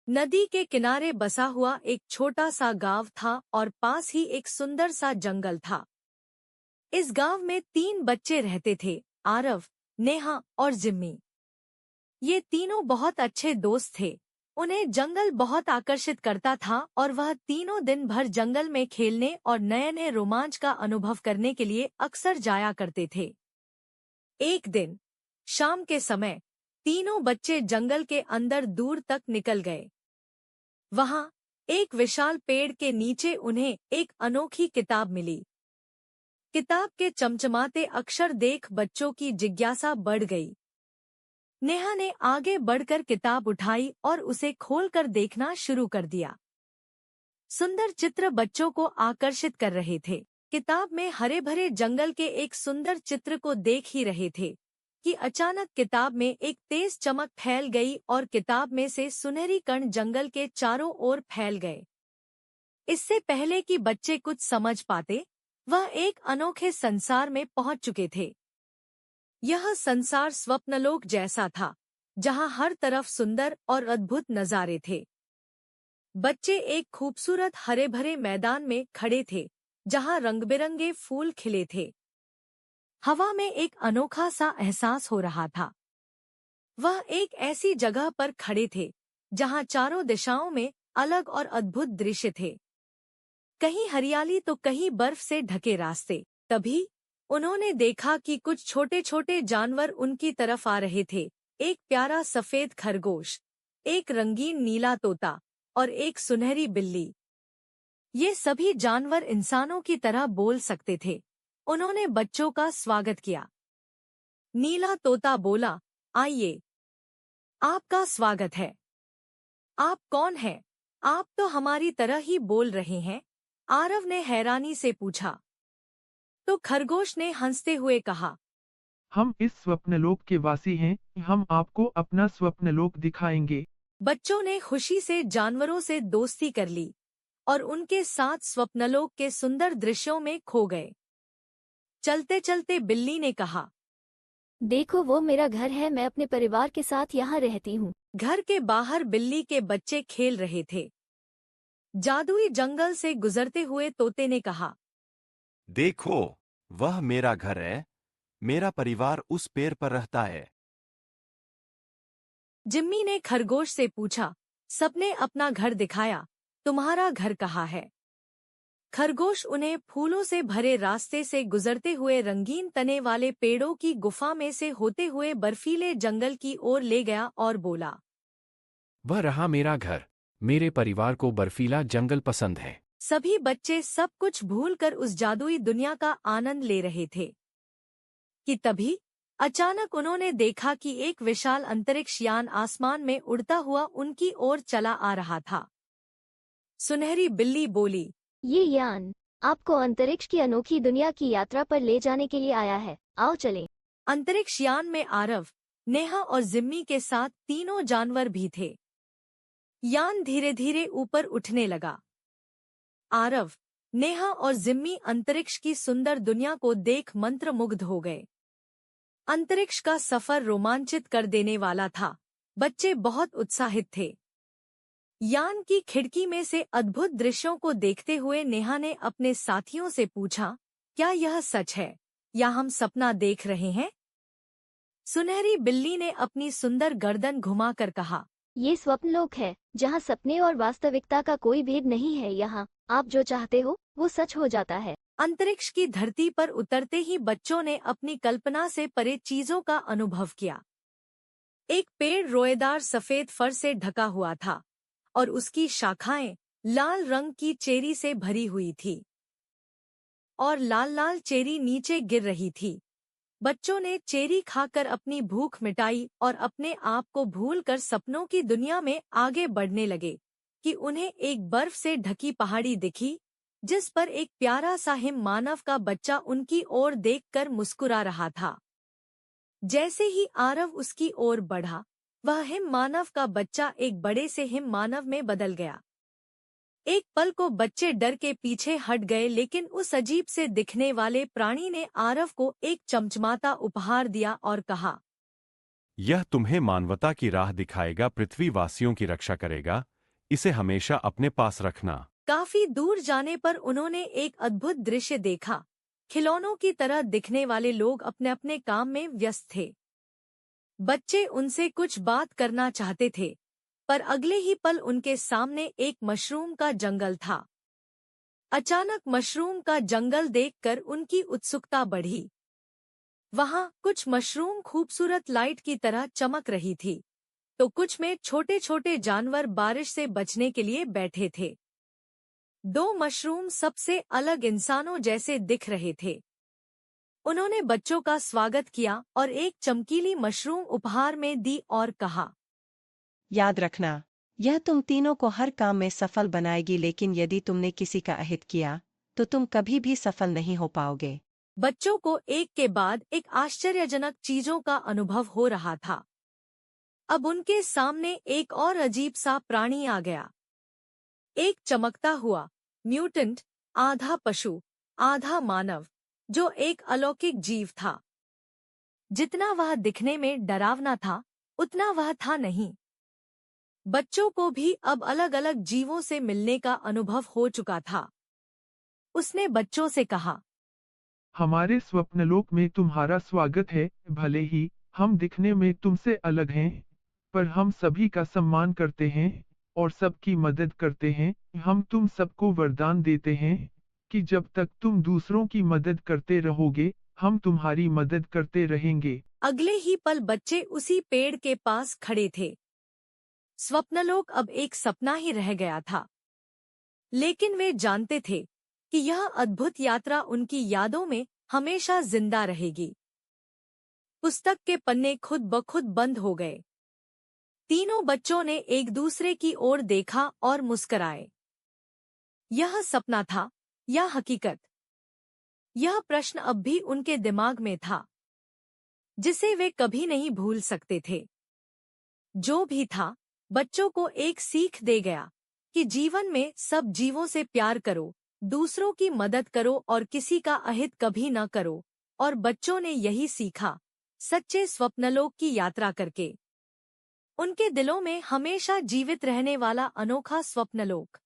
नदी के किनारे बसा हुआ एक छोटा सा गांव था और पास ही एक सुंदर सा जंगल था। इस गांव में 3 बच्चे रहते थे, आरव, नेहा और जिम्मी। ये तीनों बहुत अच्छे दोस्त थे। उन्हें जंगल बहुत आकर्षित करता था और वह तीनों दिन भर जंगल में खेलने और नए नए रोमांच का अनुभव करने के लिए अक्सर जाया करते थे। एक दिन शाम के समय तीनों बच्चे जंगल के अंदर दूर तक निकल गए। वहां एक विशाल पेड़ के नीचे उन्हें एक अनोखी किताब मिली। किताब के चमचमाते अक्षर देख बच्चों की जिज्ञासा बढ़ गई। नेहा ने आगे बढ़कर किताब उठाई और उसे खोलकर देखना शुरू कर दिया। सुंदर चित्र बच्चों को आकर्षित कर रहे थे। किताब में हरे भरे जंगल के एक सुंदर चित्र को देख ही रहे थे कि अचानक किताब में एक तेज चमक फैल गई और किताब में से सुनहरी कण जंगल के चारों ओर फैल गए। इससे पहले कि बच्चे कुछ समझ पाते, वह एक अनोखे संसार में पहुंच चुके थे। यह संसार स्वप्नलोक जैसा था, जहां हर तरफ सुंदर और अद्भुत नजारे थे। बच्चे एक खूबसूरत हरे भरे मैदान में खड़े थे, जहां रंगबिरंगे फूल खिले थे। हवा में एक अनोखा सा एहसास हो रहा था। वह एक ऐसी जगह पर खड़े थे जहां चारों दिशाओं में अलग और अद्भुत दृश्य थे। कहीं हरियाली तो कहीं बर्फ से ढके रास्ते। तभी उन्होंने देखा कि कुछ छोटे छोटे जानवर उनकी तरफ आ रहे थे। एक प्यारा सफेद खरगोश, एक रंगीन नीला तोता और एक सुनहरी बिल्ली। ये सभी जानवर इंसानों की तरह बोल सकते थे। उन्होंने बच्चों का स्वागत किया। नीला तोता बोला, आइए, आपका स्वागत है। आप कौन हैं? आप तो हमारी तरह ही बोल रहे हैं, आरव ने हैरानी से पूछा। तो खरगोश ने हंसते हुए कहा, हम इस स्वप्नलोक के वासी हैं, हम आपको अपना स्वप्नलोक दिखाएंगे। बच्चों ने खुशी से जानवरों से दोस्ती कर ली और उनके साथ स्वप्नलोक के सुंदर दृश्यों में खो गए। चलते चलते बिल्ली ने कहा, देखो वो मेरा घर है, मैं अपने परिवार के साथ यहाँ रहती हूँ। घर के बाहर बिल्ली के बच्चे खेल रहे थे। जादुई जंगल से गुजरते हुए तोते ने कहा, देखो, वह मेरा घर है, मेरा परिवार उस पेड़ पर रहता है। जिम्मी ने खरगोश से पूछा, सबने अपना घर दिखाया, तुम्हारा घर कहाँ है? खरगोश उन्हें फूलों से भरे रास्ते से गुजरते हुए रंगीन तने वाले पेड़ों की गुफा में से होते हुए बर्फीले जंगल की ओर ले गया और बोला, वह रहा मेरा घर, मेरे परिवार को बर्फीला जंगल पसंद है। सभी बच्चे सब कुछ भूलकर उस जादुई दुनिया का आनंद ले रहे थे कि तभी अचानक उन्होंने देखा कि एक विशाल अंतरिक्ष यान आसमान में उड़ता हुआ उनकी ओर चला आ रहा था। सुनहरी बिल्ली बोली, ये यान आपको अंतरिक्ष की अनोखी दुनिया की यात्रा पर ले जाने के लिए आया है, आओ चलें। अंतरिक्ष यान में आरव, नेहा और जिम्मी के साथ तीनों जानवर भी थे। यान धीरे धीरे ऊपर उठने लगा। आरव, नेहा और जिम्मी अंतरिक्ष की सुंदर दुनिया को देख मंत्रमुग्ध हो गए। अंतरिक्ष का सफर रोमांचित कर देने वाला था। बच्चे बहुत उत्साहित थे। यान की खिड़की में से अद्भुत दृश्यों को देखते हुए नेहा ने अपने साथियों से पूछा, क्या यह सच है या हम सपना देख रहे हैं? सुनहरी बिल्ली ने अपनी सुंदर गर्दन घुमाकर कहा, ये स्वप्नलोक है, जहाँ सपने और वास्तविकता का कोई भेद नहीं है। यहाँ आप जो चाहते हो वो सच हो जाता है। अंतरिक्ष की धरती पर उतरते ही बच्चों ने अपनी कल्पना से परे चीजों का अनुभव किया। एक पेड़ रोएदार सफेद फर से ढका हुआ था और उसकी शाखाएं लाल रंग की चेरी से भरी हुई थी और लाल लाल चेरी नीचे गिर रही थी। बच्चों ने चेरी खाकर अपनी भूख मिटाई और अपने आप को भूलकर सपनों की दुनिया में आगे बढ़ने लगे कि उन्हें एक बर्फ से ढकी पहाड़ी दिखी, जिस पर एक प्यारा सा हिम मानव का बच्चा उनकी ओर देखकर मुस्कुरा रहा था। जैसे ही आरव उसकी ओर बढ़ा, वह हिम मानव का बच्चा एक बड़े से हिम मानव में बदल गया। एक पल को बच्चे डर के पीछे हट गए, लेकिन उस अजीब से दिखने वाले प्राणी ने आरव को एक चमचमाता उपहार दिया और कहा, यह तुम्हें मानवता की राह दिखाएगा, पृथ्वीवासियों की रक्षा करेगा। इसे हमेशा अपने पास रखना। काफी दूर जाने पर उन्होंने एक अद्भुत दृश्य देखा। खिलौनों की तरह दिखने वाले लोग अपने अपने काम में व्यस्त थे। बच्चे उनसे कुछ बात करना चाहते थे, पर अगले ही पल उनके सामने एक मशरूम का जंगल था। अचानक मशरूम का जंगल देखकर उनकी उत्सुकता बढ़ी। वहां कुछ मशरूम खूबसूरत लाइट की तरह चमक रही थी, तो कुछ में छोटे छोटे जानवर बारिश से बचने के लिए बैठे थे। दो मशरूम सबसे अलग इंसानों जैसे दिख रहे थे। उन्होंने बच्चों का स्वागत किया और एक चमकीली मशरूम उपहार में दी और कहा, याद रखना, यह तुम तीनों को हर काम में सफल बनाएगी, लेकिन यदि तुमने किसी का अहित किया तो तुम कभी भी सफल नहीं हो पाओगे। बच्चों को एक के बाद एक आश्चर्यजनक चीजों का अनुभव हो रहा था। अब उनके सामने एक और अजीब सा प्राणी आ गया। एक चमकता हुआ म्यूटेंट, आधा पशु आधा मानव, जो एक अलौकिक जीव था। जितना वह दिखने में डरावना था, उतना वह था नहीं। बच्चों को भी अब अलग अलग जीवों से मिलने का अनुभव हो चुका था। उसने बच्चों से कहा, हमारे स्वप्नलोक में तुम्हारा स्वागत है। भले ही हम दिखने में तुमसे अलग हैं, पर हम सभी का सम्मान करते हैं और सबकी मदद करते हैं। हम तुम सबको वरदान देते हैं कि जब तक तुम दूसरों की मदद करते रहोगे, हम तुम्हारी मदद करते रहेंगे। अगले ही पल बच्चे उसी पेड़ के पास खड़े थे। स्वप्नलोक अब एक सपना ही रह गया था, लेकिन वे जानते थे कि यह अद्भुत यात्रा उनकी यादों में हमेशा जिंदा रहेगी। पुस्तक के पन्ने खुद ब खुद बंद हो गए। तीनों बच्चों ने एक दूसरे की ओर देखा और मुस्कराए। यह सपना था या हकीकत? यह प्रश्न अब भी उनके दिमाग में था, जिसे वे कभी नहीं भूल सकते थे। जो भी था, बच्चों को एक सीख दे गया कि जीवन में सब जीवों से प्यार करो, दूसरों की मदद करो और किसी का अहित कभी न करो। और बच्चों ने यही सीखा, सच्चे स्वप्नलोक की यात्रा करके। उनके दिलों में हमेशा जीवित रहने वाला अनोखा स्वप्नलोक।